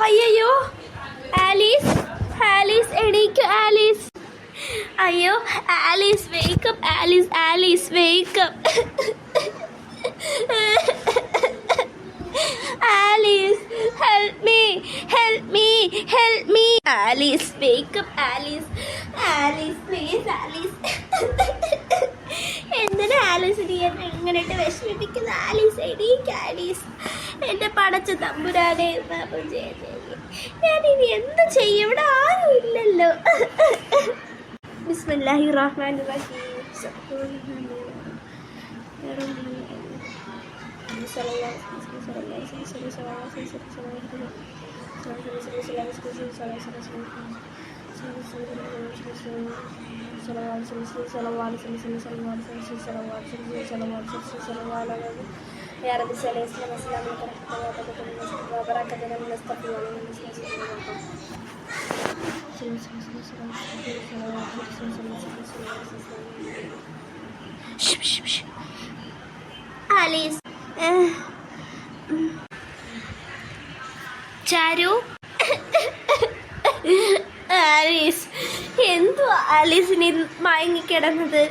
അയ്യോ Alice, Alice എണീക്ക് Alice. അയ്യോ Alice wake up, Alice, Alice wake up. Alice help me, help me, help me. Alice wake up, Alice, Alice please Alice. എന്തിനാ Alice നീ എന്നെ ഇങ്ങനെയിട്ട് വിഷമിപ്പിക്കുന്ന? Alice എണീക്ക് Alice. എൻ്റെ പടച്ച തമ്പുരാനെ, ഞാൻ ഇനി എന്ത് ചെയ്യും? ഇവിടെ ആരും ഇല്ലല്ലോ. ബിസ്മില്ലാഹിർ റഹ്മാനിർ റഹീം. يا رب صل وسلم وبارك على المصطفى ആലീസ്. ചാരു, ആലീസ് എന്തോ ആലീസിന് മയങ്ങിക്കിടന്നത്?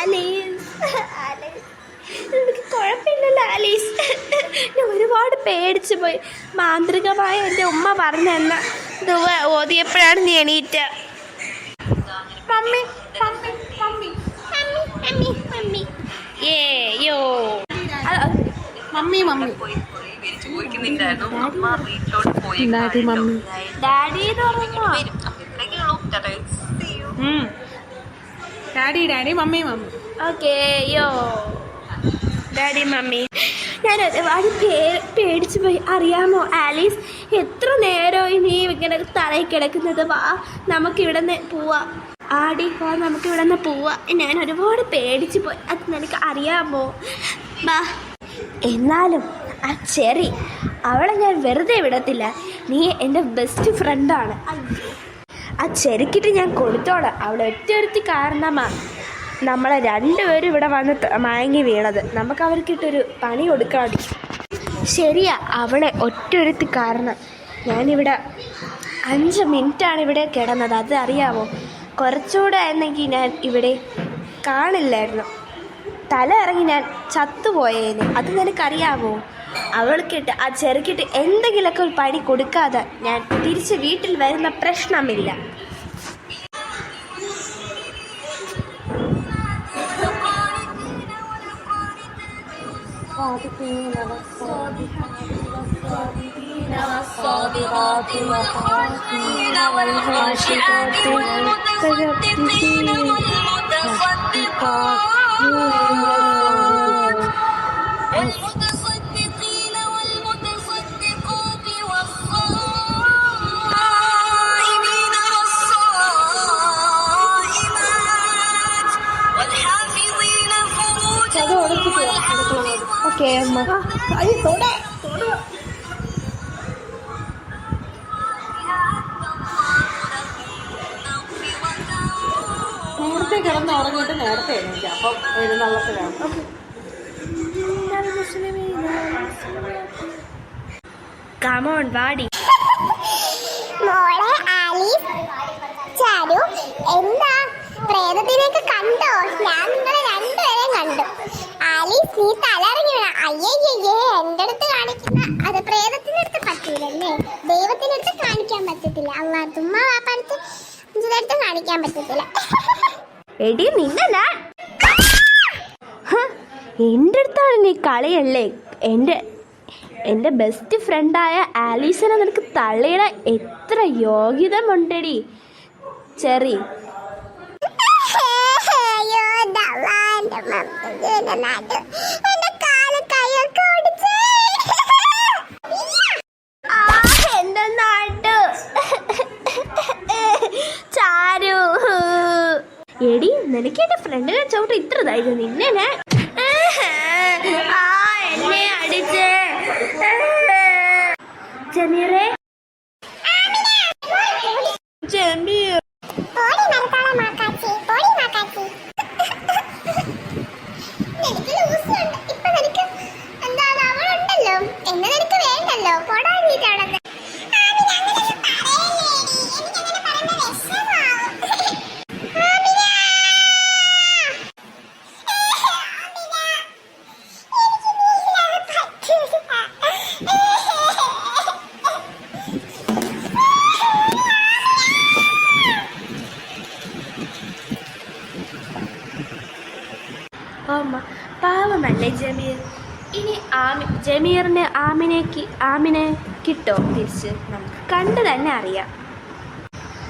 ആലീസ്, ആലീസ് എനിക്ക് കുഴപ്പമില്ലല്ലോ ആലീസ്. ഞാൻ ഒരുപാട് പേടിച്ചു പോയി. മാന്ത്രികമായ എൻ്റെ ഉമ്മ പറഞ്ഞെന്ന ദുവ ഓതിയപ്പോഴാണ് നീ എണീറ്റ. Mummy, mummy, mummy, mummy, mummy, ഏയോ mummy, mummy, daddy, mummy, daddy, daddy, daddy, mummy, mummy. Okay യോ ഡാഡി, മമ്മി. ഞാൻ ഒരുപാട് പേടിച്ചു പോയി അറിയാമോ ആലീസ്? എത്ര നേരമായി നീ ഇങ്ങനെ തലയിൽ കിടക്കുന്നത്? വാ നമുക്കിവിടെ നിന്ന് പോവാം. ആടി വാ, നമുക്കിവിടെ നിന്ന് പോവാം. ഞാൻ ഒരുപാട് പേടിച്ചു പോയി, അത് നിനക്ക് അറിയാമോ? വാ. എന്നാലും ആ ചെറി, അവളെ ഞാൻ വെറുതെ വിടത്തില്ല. നീ എൻ്റെ ബെസ്റ്റ് ഫ്രണ്ടാണ്. ആ ചെറുക്കിട്ട് ഞാൻ കൊടുത്തോളാം. അവളെ ഒറ്റയൊരുത്തി കാരണമാണ് നമ്മളെ രണ്ടുപേരും ഇവിടെ വന്ന് മയങ്ങി വീണത്. നമുക്ക് അവർക്കിട്ടൊരു പണി കൊടുക്കാടി. ശരിയാ, അവളെ ഒറ്റയൊരുത്തി കാരണം ഞാനിവിടെ 5 മിനിറ്റാണ് ഇവിടെ കിടന്നത്. അത് അറിയാമോ? കുറച്ചുകൂടെ ആയിരുന്നെങ്കിൽ ഞാൻ ഇവിടെ കാണില്ലായിരുന്നു. തല ഇറങ്ങി ഞാൻ ചത്തുപോയേനെ. അത് നിനക്കറിയാമോ? അവൾക്കിട്ട് ആ ചെറുക്കിട്ട് എന്തെങ്കിലുമൊക്കെ ഒരു പണി കൊടുക്കാതെ ഞാൻ തിരിച്ച് വീട്ടിൽ വരുന്ന പ്രശ്നമില്ല. ഓക്കെ അമ്മ. നേരത്തെ കിടന്ന് ഉറങ്ങിയിട്ട് നേരത്തെ എണീക്കാം. അപ്പം എഴുന്നള്ളത്തിലാണ്. Come on, വാടി. മോളെ ആലീസ്, ചാരു, എന്താ പ്രേതത്തിനൊക്കെ കണ്ടോ? ഞാൻ നിങ്ങളെ രണ്ടുപേരെയും കണ്ടു. ആലീസ്, നീ തലറിഞ്ഞു വീണ. അയ്യേ, എൻ്റെ അടുത്ത് കാണിക്കുന്ന അത് പ്രേതത്തിൻ്റെ അടുത്ത് പറ്റൂലല്ലേ? ദൈവത്തിൻ്റെ അടുത്ത് കാണിക്കാൻ പറ്റത്തില്ല. അള്ളാഹ് ഉമ്മ വാപ്പടുത്ത് അടുത്ത് കാണിക്കാൻ പറ്റത്തില്ല. എടി നിന്നെ എൻ്റെ അടുത്താണ് നീ കളിയല്ലേ? എൻ്റെ ബെസ്റ്റ് ഫ്രണ്ടായ ആലീസിനെ നിനക്ക് തള്ളിയിട എത്ര യോഗ്യതമുണ്ടടി ചെറി. എന്റെ നാട്ട് ചാരു. എടി നിനക്ക് എൻ്റെ ഫ്രണ്ടിനെ ചവിട്ട് ഇത്ര ധൈര്യം? നിന്നെ എന്നെ അടിച്ച് ജമീറേ, ജമീർ ഓമ്മ പാവമല്ലേ ജമീർ. ഇനി ജമീറിന് ആമിനെ കിട്ടോ തിരിച്ച്? നമുക്ക് കണ്ടു തന്നെ അറിയാം.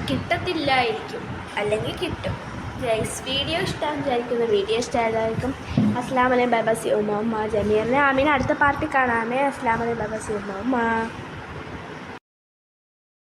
കിട്ടത്തില്ലായിരിക്കും, അല്ലെങ്കിൽ കിട്ടും. ഗൈസ്, വീഡിയോ ഇഷ്ടം വിചാരിക്കുന്നു. വീഡിയോ ഇഷ്ടമായതായിരിക്കും. അസ്സലാമു അലൈക്കും, ബൈ ബൈ, സി ഉമ്മ. ജമീറിനെ ആമിനെ അടുത്ത പാർട്ടി കാണാമേ. അസ്സലാമു അലൈക്കും, ബൈ ബൈ, സി ഉമ്മ.